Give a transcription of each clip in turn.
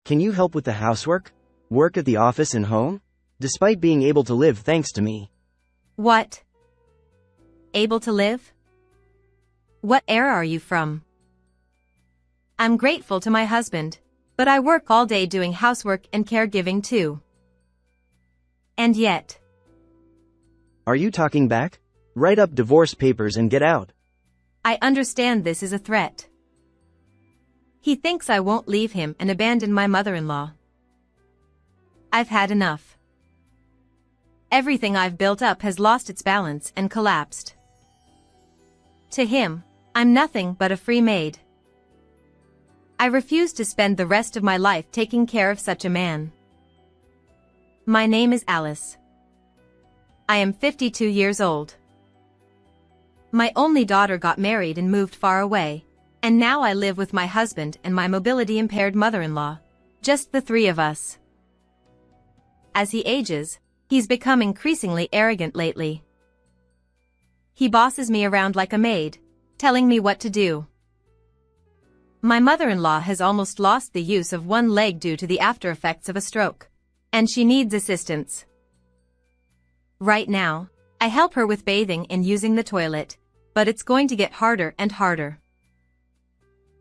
Can you help with the housework? Work at the office and home? Despite being able to live thanks to me. What? Able to live? What era are you from? I'm grateful to my husband, but I work all day doing housework and caregiving too. And yet. Are you talking back? Write up divorce papers and get out. I understand this is a threat. He thinks I won't leave him and abandon my mother-in-law. I've had enough. Everything I've built up has lost its balance and collapsed. To him, I'm nothing but a free maid. I refuse to spend the rest of my life taking care of such a man. My name is Alice. I am 52 years old. My only daughter got married and moved far away, and now I live with my husband and my mobility-impaired mother-in-law, just the three of us. As he ages, he's become increasingly arrogant lately. He bosses me around like a maid, telling me what to do. My mother-in-law has almost lost the use of one leg due to the after-effects of a stroke, and she needs assistance. Right now, I help her with bathing and using the toilet, but it's going to get harder and harder.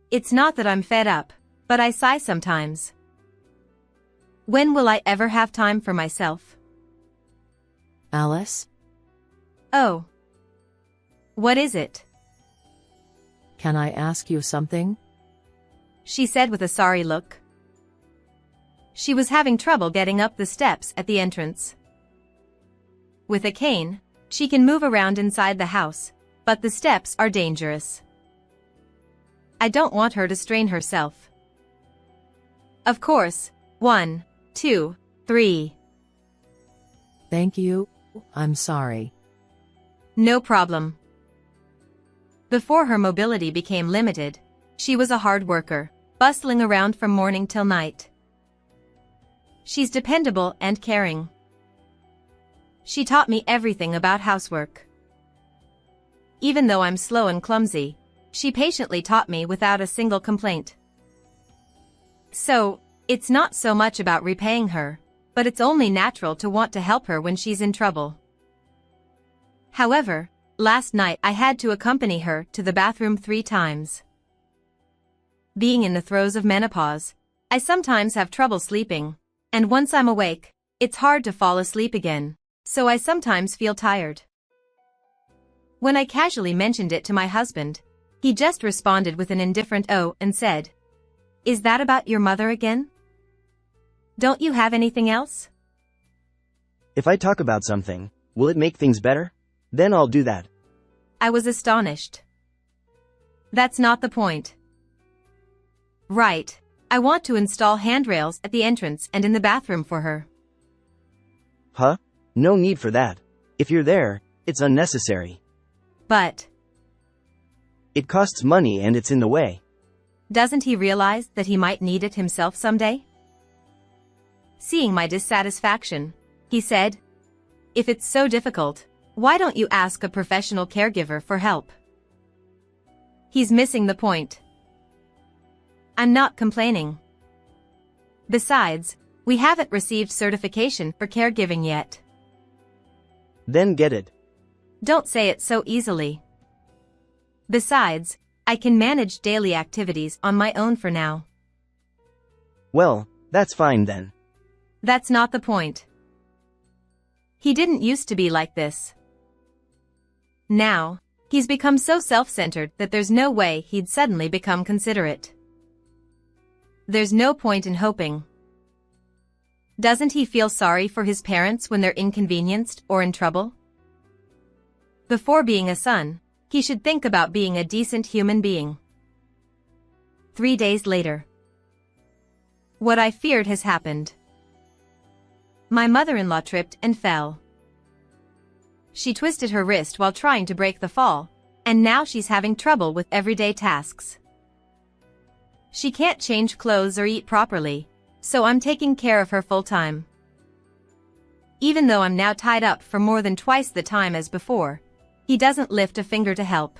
It's not that I'm fed up, but I sigh sometimes. When will I ever have time for myself? Alice? Oh. What is it? Can I ask you something? She said with a sorry look. She was having trouble getting up the steps at the entrance. With a cane, she can move around inside the house, but the steps are dangerous. I don't want her to strain herself. Of course, 1, 2, 3. Thank you. I'm sorry. No problem. Before her mobility became limited, she was a hard worker, bustling around from morning till night. She's dependable and caring. She taught me everything about housework. Even though I'm slow and clumsy, she patiently taught me without a single complaint. So, it's not so much about repaying her, but it's only natural to want to help her when she's in trouble. However, last night I had to accompany her to the bathroom 3 times. Being in the throes of menopause, I sometimes have trouble sleeping, and once I'm awake, it's hard to fall asleep again, so I sometimes feel tired. When I casually mentioned it to my husband, he just responded with an indifferent "oh" and said, "Is that about your mother again? Don't you have anything else?" If I talk about something, will it make things better? Then I'll do that. I was astonished. That's not the point. Right, I want to install handrails at the entrance and in the bathroom for her. Huh? No need for that. If you're there, it's unnecessary. But it costs money and it's in the way. Doesn't he realize that he might need it himself someday? Seeing my dissatisfaction, he said, "If it's so difficult, why don't you ask a professional caregiver for help?" He's missing the point. I'm not complaining. Besides, we haven't received certification for caregiving yet. Then get it. Don't say it so easily. Besides, I can manage daily activities on my own for now. Well, that's fine then. That's not the point. He didn't used to be like this. Now, he's become so self-centered that there's no way he'd suddenly become considerate. There's no point in hoping. Doesn't he feel sorry for his parents when they're inconvenienced or in trouble? Before being a son, he should think about being a decent human being. 3 days later. What I feared has happened. My mother-in-law tripped and fell. She twisted her wrist while trying to break the fall, and now she's having trouble with everyday tasks. She can't change clothes or eat properly, so I'm taking care of her full-time. Even though I'm now tied up for more than twice the time as before, he doesn't lift a finger to help.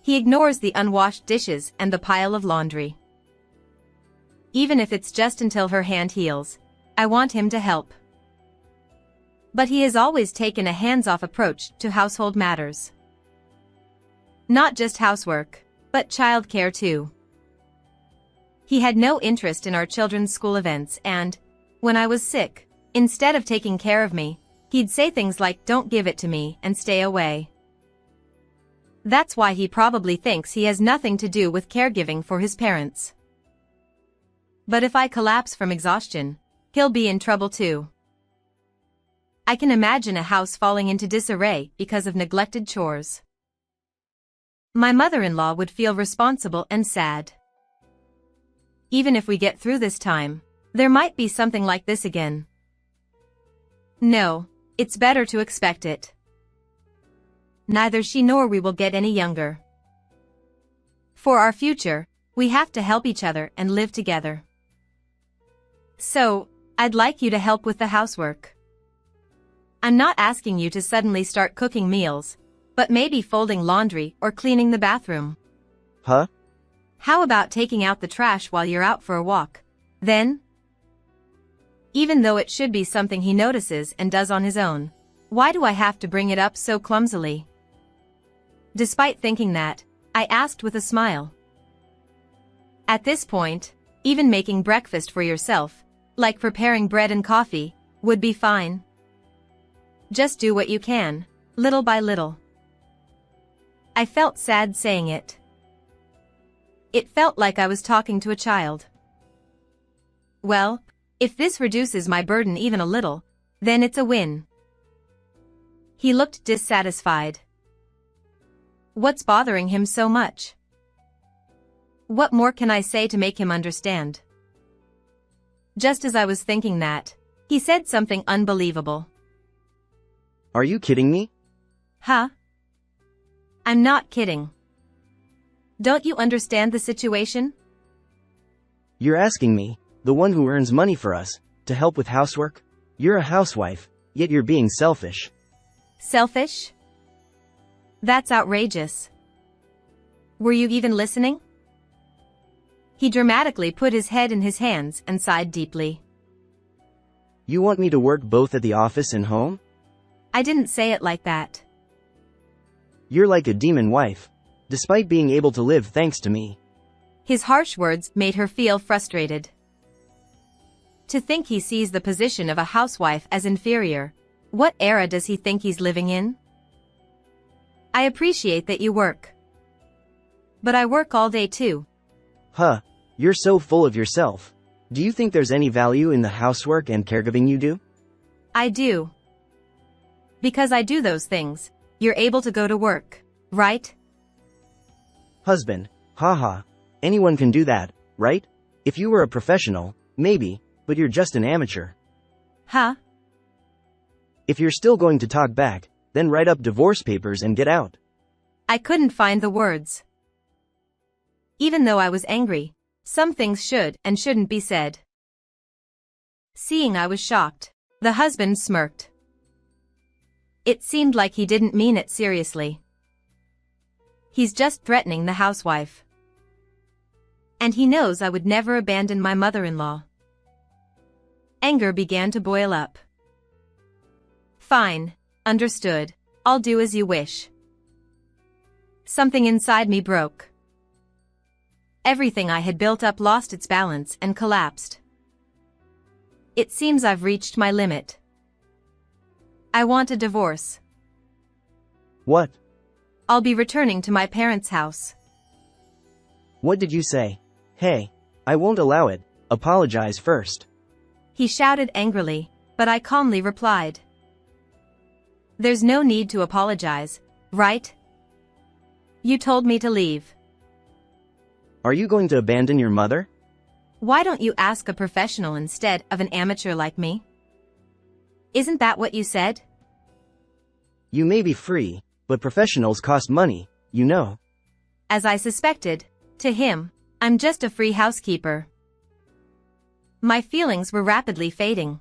He ignores the unwashed dishes and the pile of laundry. even if it's just until her hand heals. I want him to help. But he has always taken a hands-off approach to household matters. Not just housework, but childcare too. He had no interest in our children's school events and, when I was sick, instead of taking care of me, he'd say things like, "Don't give it to me," and stay away. That's why he probably thinks he has nothing to do with caregiving for his parents. But if I collapse from exhaustion, he'll be in trouble too. I can imagine a house falling into disarray because of neglected chores. My mother-in-law would feel responsible and sad. Even if we get through this time, there might be something like this again. No, it's better to expect it. Neither she nor we will get any younger. For our future, we have to help each other and live together. So, I'd like you to help with the housework. I'm not asking you to suddenly start cooking meals, but maybe folding laundry or cleaning the bathroom. Huh? How about taking out the trash while you're out for a walk? Then, even though it should be something he notices and does on his own, why do I have to bring it up so clumsily? Despite thinking that, I asked with a smile. At this point, even making breakfast for yourself, like preparing bread and coffee, would be fine. Just do what you can, little by little. I felt sad saying it. It felt like I was talking to a child. Well, if this reduces my burden even a little, then it's a win. He looked dissatisfied. What's bothering him so much? What more can I say to make him understand? Just as I was thinking that, he said something unbelievable. Are you kidding me? Huh? I'm not kidding. Don't you understand the situation? You're asking me, the one who earns money for us, to help with housework? You're a housewife, yet you're being selfish. Selfish? That's outrageous. Were you even listening? He dramatically put his head in his hands and sighed deeply. You want me to work both at the office and home? I didn't say it like that. You're like a demon wife, despite being able to live thanks to me. His harsh words made her feel frustrated. To think he sees the position of a housewife as inferior. What era does he think he's living in? I appreciate that you work. But I work all day too. Huh, you're so full of yourself. Do you think there's any value in the housework and caregiving you do? I do. Because I do those things, you're able to go to work, right? Husband, haha. Anyone can do that, right? If you were a professional, maybe, but you're just an amateur. Huh? If you're still going to talk back, then write up divorce papers and get out. I couldn't find the words. Even though I was angry, some things should and shouldn't be said. Seeing I was shocked, the husband smirked. It seemed like he didn't mean it seriously. He's just threatening the housewife. And he knows I would never abandon my mother-in-law. Anger began to boil up. Fine, understood. I'll do as you wish. Something inside me broke. Everything I had built up lost its balance and collapsed. It seems I've reached my limit. I want a divorce. What? I'll be returning to my parents' house. What did you say? Hey, I won't allow it. Apologize first. He shouted angrily, but I calmly replied. There's no need to apologize, right? You told me to leave. Are you going to abandon your mother? Why don't you ask a professional instead of an amateur like me? Isn't that what you said? You may be free, but professionals cost money, you know. As I suspected, to him, I'm just a free housekeeper. My feelings were rapidly fading.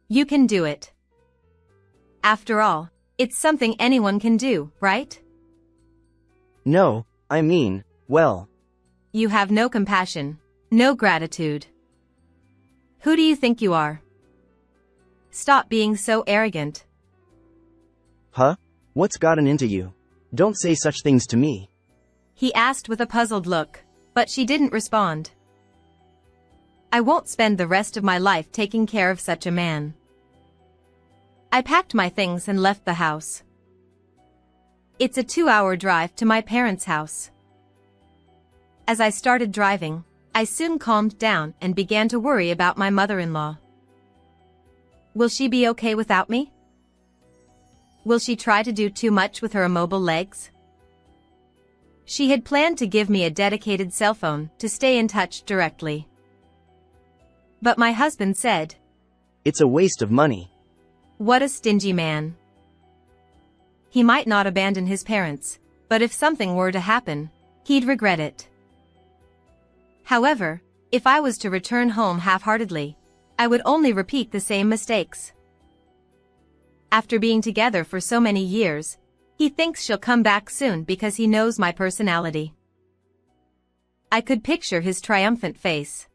You can do it. After all, it's something anyone can do, right? No, I mean, well. You have no compassion. No gratitude. Who do you think you are? Stop being so arrogant. Huh? What's gotten into you? Don't say such things to me. He asked with a puzzled look, but she didn't respond. I won't spend the rest of my life taking care of such a man. I packed my things and left the house. It's a 2-hour drive to my parents' house. As I started driving, I soon calmed down and began to worry about my mother-in-law. Will she be okay without me? Will she try to do too much with her immobile legs? She had planned to give me a dedicated cell phone to stay in touch directly. But my husband said, It's a waste of money. What a stingy man. He might not abandon his parents, but if something were to happen, he'd regret it. However, if I was to return home half-heartedly, I would only repeat the same mistakes. After being together for so many years, he thinks she'll come back soon because he knows my personality. I could picture his triumphant face.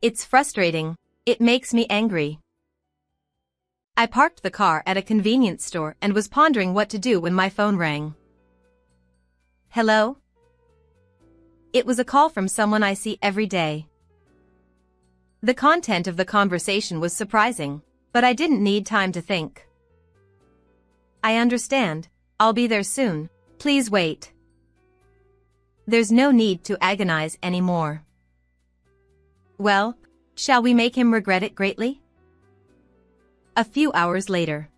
It's frustrating. It makes me angry. I parked the car at a convenience store and was pondering what to do when my phone rang. Hello? It was a call from someone I see every day. The content of the conversation was surprising, but I didn't need time to think. I understand. I'll be there soon. Please wait. There's no need to agonize anymore. Well, shall we make him regret it greatly? A few hours later.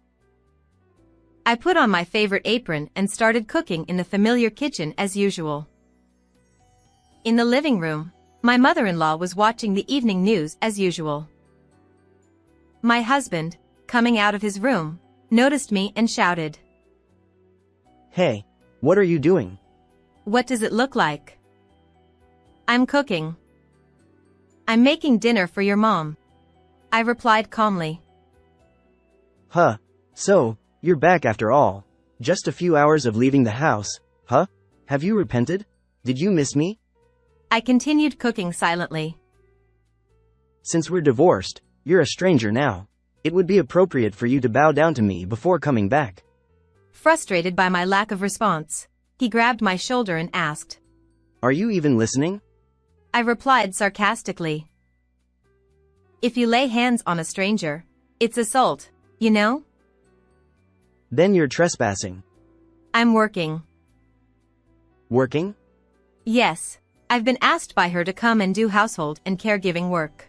I put on my favorite apron and started cooking in the familiar kitchen as usual. In the living room, my mother-in-law was watching the evening news as usual. My husband, coming out of his room, noticed me and shouted, Hey, what are you doing? What does it look like? I'm cooking. I'm making dinner for your mom. I replied calmly. Huh? So, you're back after all. Just a few hours of leaving the house, huh? Have you repented? Did you miss me? I continued cooking silently. Since we're divorced, you're a stranger now. It would be appropriate for you to bow down to me before coming back. Frustrated by my lack of response, he grabbed my shoulder and asked, Are you even listening? I replied sarcastically. If you lay hands on a stranger, it's assault, you know? Then you're trespassing. I'm working. Working? Yes, I've been asked by her to come and do household and caregiving work.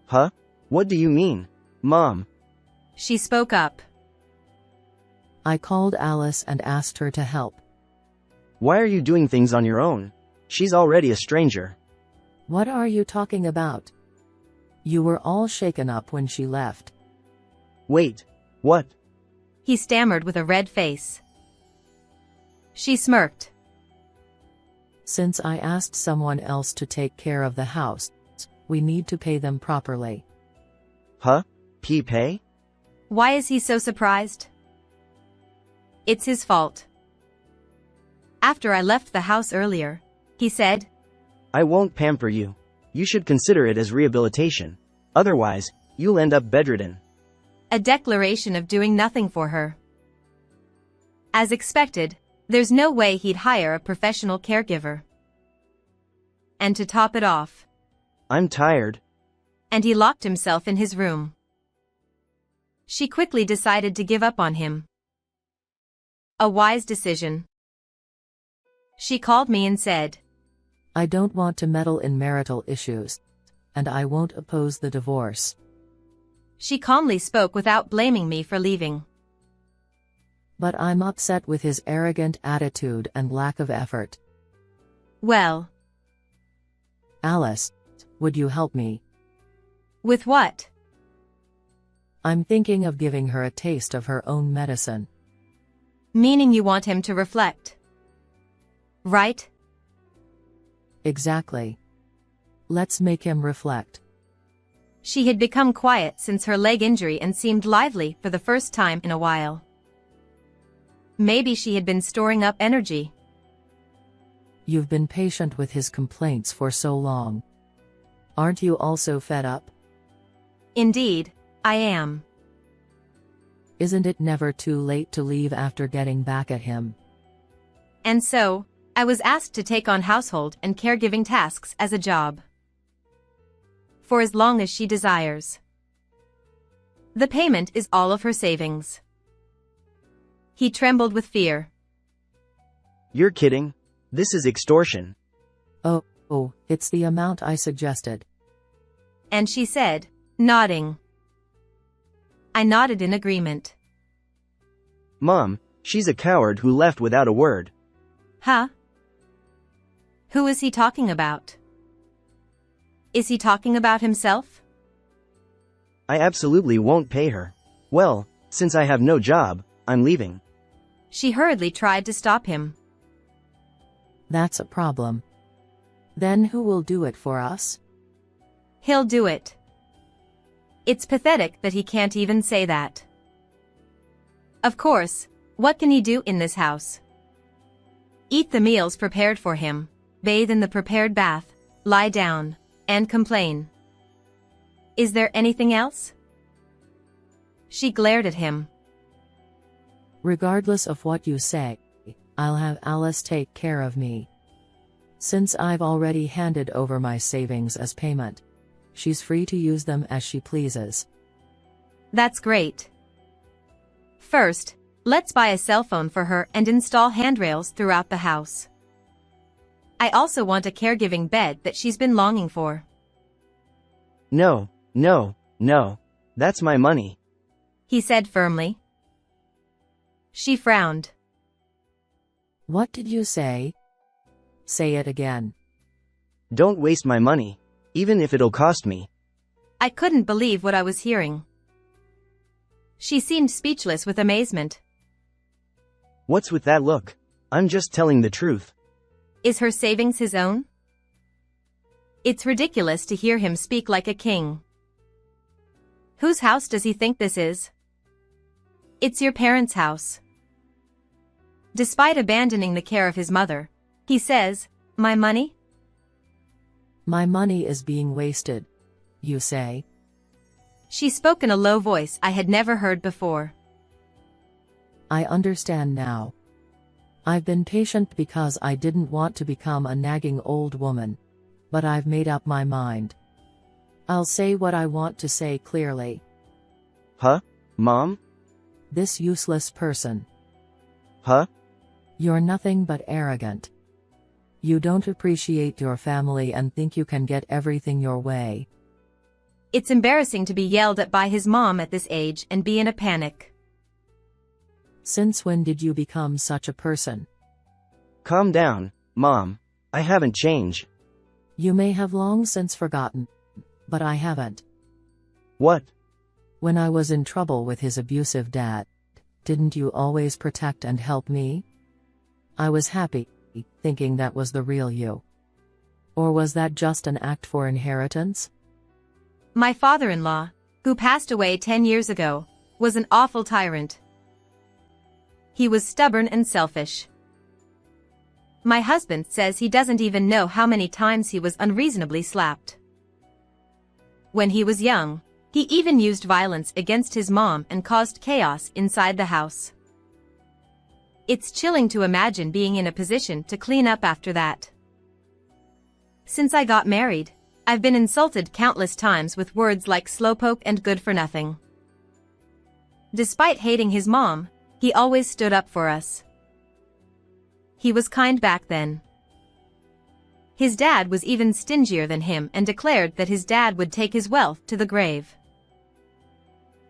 Huh? What do you mean, Mom? She spoke up. I called Alice and asked her to help. Why are you doing things on your own? She's already a stranger. What are you talking about? You were all shaken up when she left. Wait, what? He stammered with a red face. She smirked. Since I asked someone else to take care of the house, we need to pay them properly. Huh? Pay? Why is he so surprised? It's his fault. After I left the house earlier, he said, I won't pamper you. You should consider it as rehabilitation. Otherwise, you'll end up bedridden. A declaration of doing nothing for her. As expected, there's no way he'd hire a professional caregiver. And to top it off, I'm tired. And he locked himself in his room. She quickly decided to give up on him. A wise decision. She called me and said, I don't want to meddle in marital issues, and I won't oppose the divorce. She calmly spoke without blaming me for leaving. But I'm upset with his arrogant attitude and lack of effort. Well, Alice, would you help me? with what? I'm thinking of giving her a taste of her own medicine. Meaning you want him to reflect. Right? Exactly. Let's make him reflect. She had become quiet since her leg injury and seemed lively for the first time in a while. Maybe she had been storing up energy. You've been patient with his complaints for so long. Aren't you also fed up? Indeed, I am. Isn't it never too late to leave after getting back at him? And so, I was asked to take on household and caregiving tasks as a job. For as long as she desires. The payment is all of her savings. He trembled with fear. You're kidding? This is extortion. Oh, it's the amount I suggested. And she said, nodding. I nodded in agreement. Mom, she's a coward who left without a word. Huh? Who is he talking about? Is he talking about himself? I absolutely won't pay her. Well, since I have no job, I'm leaving. She hurriedly tried to stop him. That's a problem. Then who will do it for us? He'll do it. It's pathetic that he can't even say that. Of course, what can he do in this house? Eat the meals prepared for him, bathe in the prepared bath, lie down, and complain. Is there anything else? She glared at him. Regardless of what you say, I'll have Alice take care of me. Since I've already handed over my savings as payment, she's free to use them as she pleases. That's great. First, let's buy a cell phone for her and install handrails throughout the house. I also want a caregiving bed that she's been longing for. No. That's my money. He said firmly. She frowned. What did you say? Say it again. Don't waste my money, even if it'll cost me. I couldn't believe what I was hearing. She seemed speechless with amazement. What's with that look? I'm just telling the truth. Is her savings his own? It's ridiculous to hear him speak like a king. Whose house does he think this is? It's your parents' house. Despite abandoning the care of his mother, he says, my money? My money is being wasted, you say. She spoke in a low voice I had never heard before. I understand now. I've been patient because I didn't want to become a nagging old woman, but I've made up my mind. I'll say what I want to say clearly. Huh? Mom? This useless person. Huh? You're nothing but arrogant. You don't appreciate your family and think you can get everything your way. It's embarrassing to be yelled at by his mom at this age and be in a panic. Since when did you become such a person? Calm down, Mom. I haven't changed. You may have long since forgotten, but I haven't. What? When I was in trouble with his abusive dad, didn't you always protect and help me? I was happy, thinking that was the real you. Or was that just an act for inheritance? My father-in-law, who passed away 10 years ago, was an awful tyrant. He was stubborn and selfish. My husband says he doesn't even know how many times he was unreasonably slapped. When he was young, he even used violence against his mom and caused chaos inside the house. It's chilling to imagine being in a position to clean up after that. Since I got married, I've been insulted countless times with words like slowpoke and good for nothing. Despite hating his mom, he always stood up for us. He was kind back then. His dad was even stingier than him and declared that his dad would take his wealth to the grave.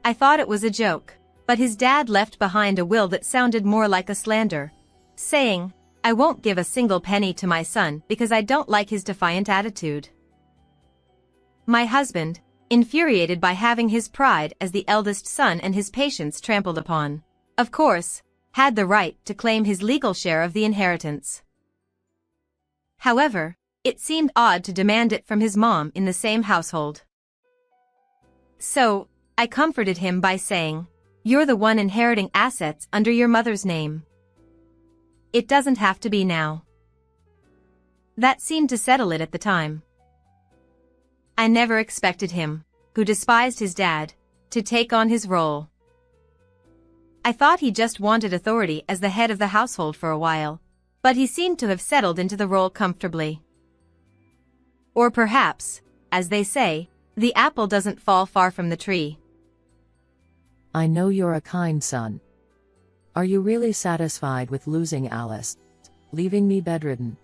I thought it was a joke, but his dad left behind a will that sounded more like a slander, saying, I won't give a single penny to my son because I don't like his defiant attitude. My husband, infuriated by having his pride as the eldest son and his patience trampled upon, of course, had the right to claim his legal share of the inheritance. However, it seemed odd to demand it from his mom in the same household. So, I comforted him by saying, you're the one inheriting assets under your mother's name. It doesn't have to be now. That seemed to settle it at the time. I never expected him, who despised his dad, to take on his role. I thought he just wanted authority as the head of the household for a while, but he seemed to have settled into the role comfortably. Or perhaps, as they say, the apple doesn't fall far from the tree. I know you're a kind son. Are you really satisfied with losing Alice, leaving me bedridden?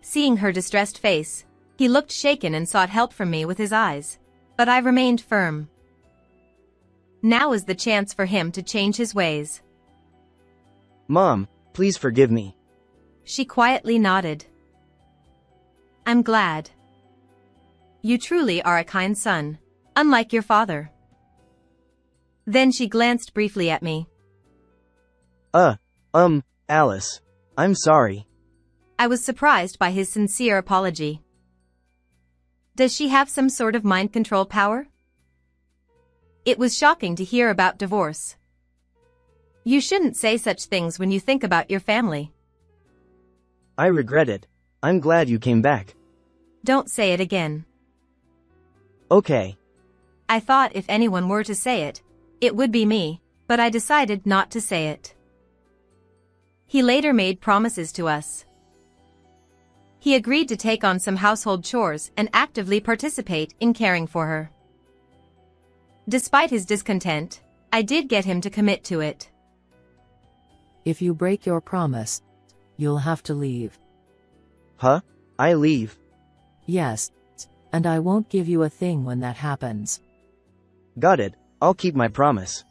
Seeing her distressed face, he looked shaken and sought help from me with his eyes, but I remained firm. Now is the chance for him to change his ways. Mom, please forgive me. She quietly nodded. I'm glad. You truly are a kind son, unlike your father. Then she glanced briefly at me. Alice. I'm sorry. I was surprised by his sincere apology. Does she have some sort of mind control power? It was shocking to hear about divorce. You shouldn't say such things when you think about your family. I regret it. I'm glad you came back. Don't say it again. Okay. I thought if anyone were to say it, it would be me, but I decided not to say it. He later made promises to us. He agreed to take on some household chores and actively participate in caring for her. Despite his discontent, I did get him to commit to it. If you break your promise, you'll have to leave. Huh? I leave? Yes. And I won't give you a thing when that happens. Got it. I'll keep my promise.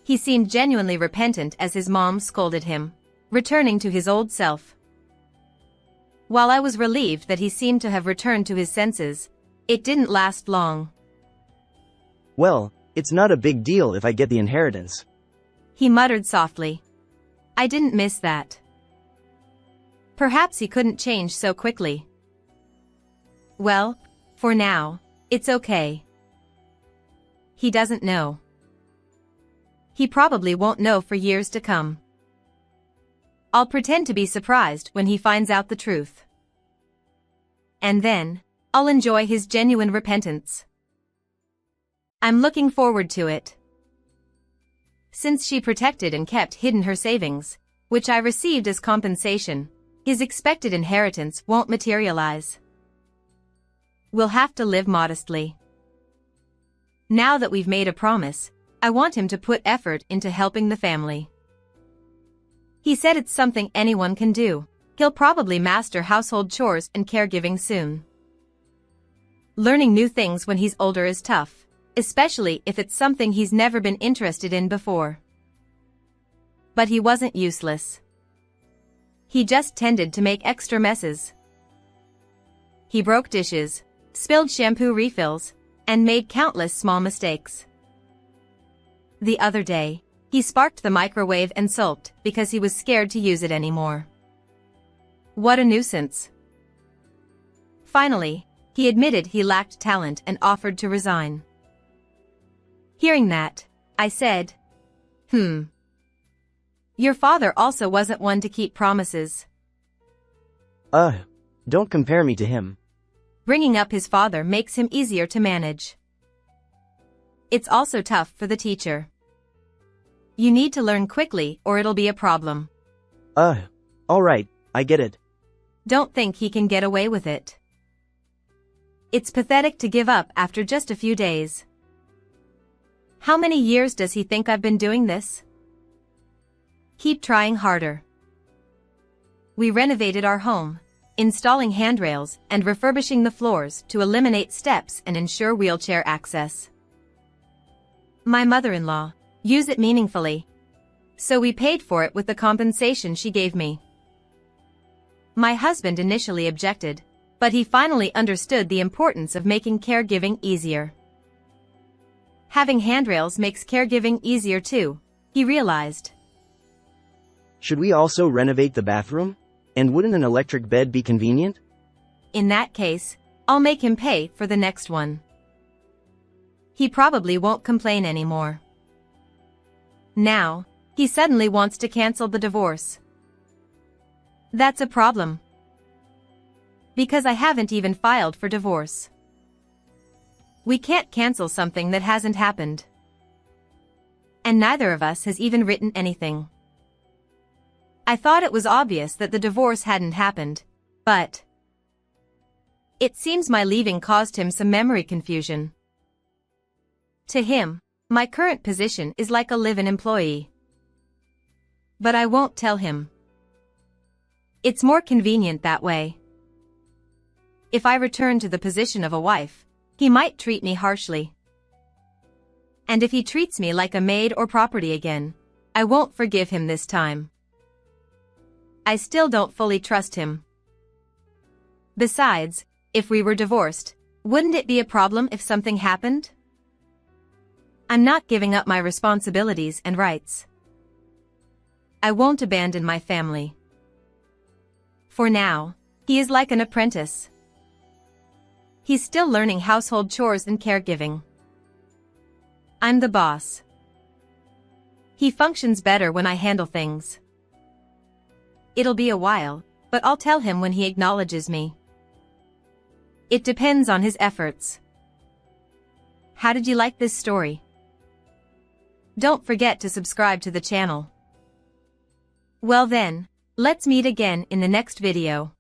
He seemed genuinely repentant as his mom scolded him, returning to his old self. While I was relieved that he seemed to have returned to his senses, it didn't last long. Well, it's not a big deal if I get the inheritance. He muttered softly. I didn't miss that. Perhaps he couldn't change so quickly. Well, for now, it's okay. He doesn't know. He probably won't know for years to come. I'll pretend to be surprised when he finds out the truth. And then, I'll enjoy his genuine repentance. I'm looking forward to it. Since she protected and kept hidden her savings, which I received as compensation, his expected inheritance won't materialize. We'll have to live modestly. Now that we've made a promise, I want him to put effort into helping the family. He said it's something anyone can do. He'll probably master household chores and caregiving soon. Learning new things when he's older is tough, especially if it's something he's never been interested in before. But he wasn't useless. He just tended to make extra messes. He broke dishes, spilled shampoo refills, and made countless small mistakes. The other day, he sparked the microwave and sulked because he was scared to use it anymore. What a nuisance. Finally, he admitted he lacked talent and offered to resign. Hearing that, I said, Your father also wasn't one to keep promises. Don't compare me to him. Bringing up his father makes him easier to manage. It's also tough for the teacher. You need to learn quickly or it'll be a problem. Alright, I get it. Don't think he can get away with it. It's pathetic to give up after just a few days. How many years does he think I've been doing this? Keep trying harder. We renovated our home, installing handrails and refurbishing the floors to eliminate steps and ensure wheelchair access. My mother-in-law, use it meaningfully. So we paid for it with the compensation she gave me. My husband initially objected, but he finally understood the importance of making caregiving easier. Having handrails makes caregiving easier too, he realized. Should we also renovate the bathroom? And wouldn't an electric bed be convenient? In that case, I'll make him pay for the next one. He probably won't complain anymore. Now, he suddenly wants to cancel the divorce. That's a problem. Because I haven't even filed for divorce. We can't cancel something that hasn't happened. And neither of us has even written anything. I thought it was obvious that the divorce hadn't happened, but it seems my leaving caused him some memory confusion. To him, my current position is like a live-in employee. But I won't tell him. It's more convenient that way. If I return to the position of a wife, he might treat me harshly. And if he treats me like a maid or property again, I won't forgive him this time. I still don't fully trust him. Besides, if we were divorced, wouldn't it be a problem if something happened? I'm not giving up my responsibilities and rights. I won't abandon my family. For now, he is like an apprentice. He's still learning household chores and caregiving. I'm the boss. He functions better when I handle things. It'll be a while, but I'll tell him when he acknowledges me. It depends on his efforts. How did you like this story? Don't forget to subscribe to the channel. Well then, let's meet again in the next video.